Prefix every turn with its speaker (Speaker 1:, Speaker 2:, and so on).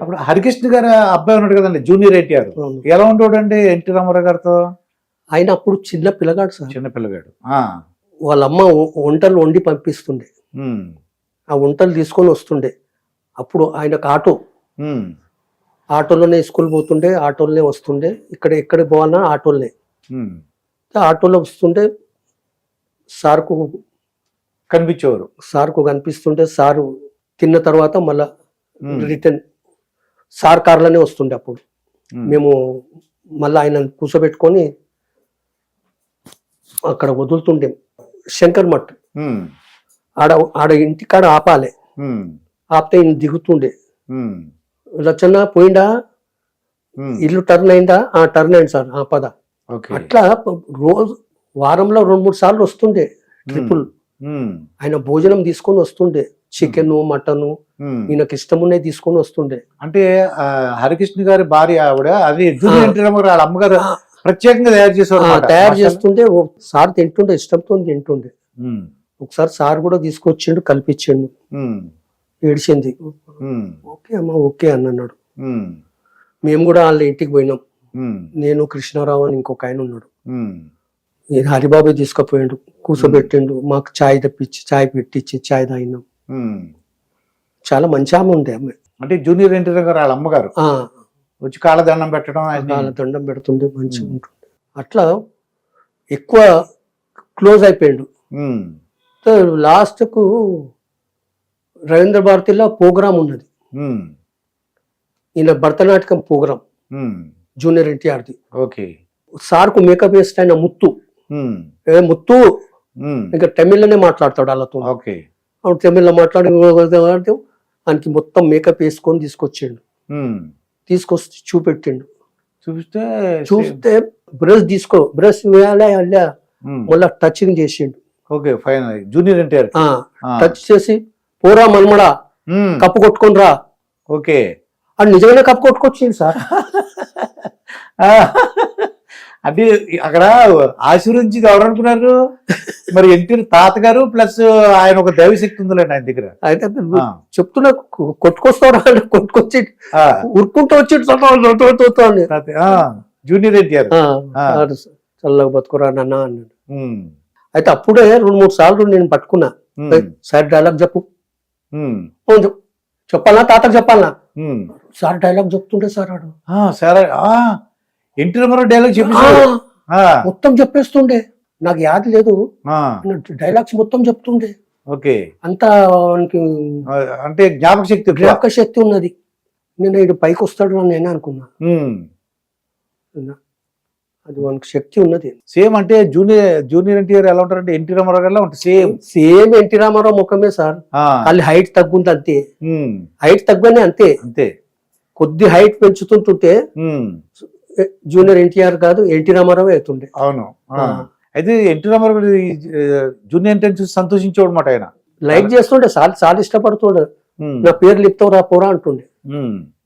Speaker 1: అప్పుడు హరికృష్ణ గారు అబ్బాయి ఉన్నాడు కదండి, జూనియర్ ఎన్టీఆర్.
Speaker 2: అవును.
Speaker 1: ఎలా ఉండేవాడండి ఎన్టీ రామారావు గారితో?
Speaker 2: ఆయన అప్పుడు చిన్న పిల్లగాడు సార్.
Speaker 1: చిన్న పిల్లగాడు.
Speaker 2: వాళ్ళ అమ్మ వంటలు వండి పంపిస్తుండే.
Speaker 1: ఉమ్,
Speaker 2: ఆ వంటలు తీసుకొని వస్తుండే. అప్పుడు ఆయనకు
Speaker 1: ఉమ్,
Speaker 2: ఆటోలోనే స్కూల్ పోతుండే, ఆటోలోనే వస్తుండే. ఎక్కడ పోవాలన్నా ఆటోలోనే.
Speaker 1: ఉమ్.
Speaker 2: ఆటోలో వస్తుంటే సార్కు
Speaker 1: కనిపించేవారు.
Speaker 2: కనిపిస్తుంటే సారు తిన్న తర్వాత మళ్ళా
Speaker 1: ఉమ్,
Speaker 2: రిటర్న్ సార్ కార్లోనే వస్తుండే. అప్పుడు
Speaker 1: ఉమ్,
Speaker 2: మేము మళ్ళీ ఆయన కూర్చోబెట్టుకొని అక్కడ వదులుతుండే శంకర్ మఠ్.
Speaker 1: ఉమ్,
Speaker 2: ఆడ ఇంటికాడ ఆపాలి.
Speaker 1: ఉమ్,
Speaker 2: ఆపితే ఈయన దిగుతుండే.
Speaker 1: ఉమ్,
Speaker 2: రచన పోయిందా,
Speaker 1: ఉమ్.
Speaker 2: ఇల్లు టర్న్ అయిందా, టర్న్ అయింది సార్, పద.
Speaker 1: ఓకే.
Speaker 2: అట్లా రోజు వారంలో 2-3 సార్లు వస్తుండే ట్రిపుల్.
Speaker 1: ఉమ్,
Speaker 2: ఆయన భోజనం తీసుకొని వస్తుండే, చికెన్ మటన్
Speaker 1: ఉమ్.
Speaker 2: ఈయనకి ఇష్టమునే తీసుకొని వస్తుండే.
Speaker 1: అంటే హరికృష్ణ గారి భార్య ఆవిడ, అది జూనియర్ ఎన్టీ రామారావు వాళ్ళ అమ్మగారు ప్రత్యేకంగా తయారు చేసేవారు.
Speaker 2: తయారు చేస్తుంటే సార్ తింటుండే, ఇష్టంతో తింటుండే. ఒకసారి సార్ కూడా తీసుకొచ్చిండు, కల్పించిండు. ఏడిచింది. ఓకే అమ్మా ఓకే అని అన్నాడు. మేము కూడా వాళ్ళ ఇంటికి పోయినాం. నేను, కృష్ణారావు అని ఇంకొక ఆయన ఉన్నాడు. హరిబాబు తీసుకుపోయిండు, కూర్చోబెట్టిండు, మాకు చాయ్ తెప్పించి చాయ్ పెట్టించి చాయ్ తాగినాం. చాలా మంచి ఆమె ఉండే అమ్మాయి.
Speaker 1: అంటే జూనియర్ ఎన్టీ రావు గారు వాళ్ళ అమ్మగారు వచ్చి కాళ్ళదండం పెట్టడం,
Speaker 2: కాళ్ళ దండం పెడుతుండే, మంచిగా ఉంటుండే. అట్లా ఎక్కువ క్లోజ్ అయిపోయిండు. లాస్ట్కు రవీంద్ర భారతిలో ప్రోగ్రామ్ ఉన్నది, ఈయన భరతనాట్యం ప్రోగ్రామ్, జూనియర్ ఎన్టీఆర్ది.
Speaker 1: ఓకే.
Speaker 2: సార్కు మేకప్ వేస్తే ఆయన ముత్తు ముత్తు ఇంకా తమిళ్లోనే మాట్లాడతాడు వాళ్ళతో.
Speaker 1: ఓకే.
Speaker 2: తమిళ్లో మాట్లాడి ఆయనకి మొత్తం మేకప్ వేసుకొని తీసుకొచ్చిండు. తీసుకొచ్చి చూపెట్టిండు. చూస్తే బ్రష్ వేయాలి మళ్ళా టచింగ్ చేసిండు.
Speaker 1: Okay, final junior NTR
Speaker 2: touch చేసి పోరా మన్మడా కప్పు కొట్టుకొని రా.
Speaker 1: ఓకే.
Speaker 2: అది నిజంగానే కప్పు కొట్టుకొచ్చింది సార్.
Speaker 1: అంటే అక్కడ ఆశీర్వదించి ఎవరు అనుకున్నారు మరి? ఎన్టీ తాతగారు ప్లస్ ఆయన ఒక దైవశక్తి ఉందిలేండి ఆయన దగ్గర.
Speaker 2: అయితే చెప్తున్నా, కొట్టుకొస్తాడు, కొట్టుకొచ్చి ఉరుక్కుంటూ వచ్చి
Speaker 1: జూనియర్ ఎన్టీఆర్
Speaker 2: చల్లగా బతుకురా నాన్న అన్నాడు. అయితే అప్పుడే 2-3 సార్లు నేను పట్టుకున్నా. సార్ డైలాగ్ చెప్పు, చెప్పాలా తాతకు చెప్పాలా? సార్ డైలాగ్ చెప్తుండే సార్ ఆడు.
Speaker 1: సరే, ఎన్టీ రామారావు డైలాగ్ చెప్పేసాడు,
Speaker 2: మొత్తం చెప్పేస్తుండే. నాకు యాద లేదు, డైలాగ్స్ మొత్తం చెప్తుండే.
Speaker 1: ఓకే.
Speaker 2: అంతా
Speaker 1: అంటే జ్ఞాపక
Speaker 2: శక్తి ఉన్నది. నేను ఇటు పైకి వస్తాడు అని నేనే అనుకున్నా. అది మనకు శక్తి ఉన్నది.
Speaker 1: సేమ్ అంటే జూనియర్ ఎన్టీఆర్ ఎలా ఉంటారంటే ఎన్టీ రామారావు గారు ఉంటారు.
Speaker 2: సేమ్ ఎన్టీ రామారావు ముఖమే సార్. వాళ్ళు హైట్ తగ్గుంది అంతే, హైట్ తగ్గనే అంతే. కొద్ది హైట్ పెంచుతుంటుంటే జూనియర్ ఎన్టీఆర్ కాదు ఎన్టీ రామారావు అవుతుండే.
Speaker 1: అవును. అయితే ఎన్టీ రామారావు జూనియర్ ఎన్టీఆర్ చూసి సంతోషించేవాడు అనమాట. ఆయన
Speaker 2: లైక్ చేస్తుండే, చాలా ఇష్టపడుతుండే. నా పేరు లిప్తావు రా పోరా అంటుండే.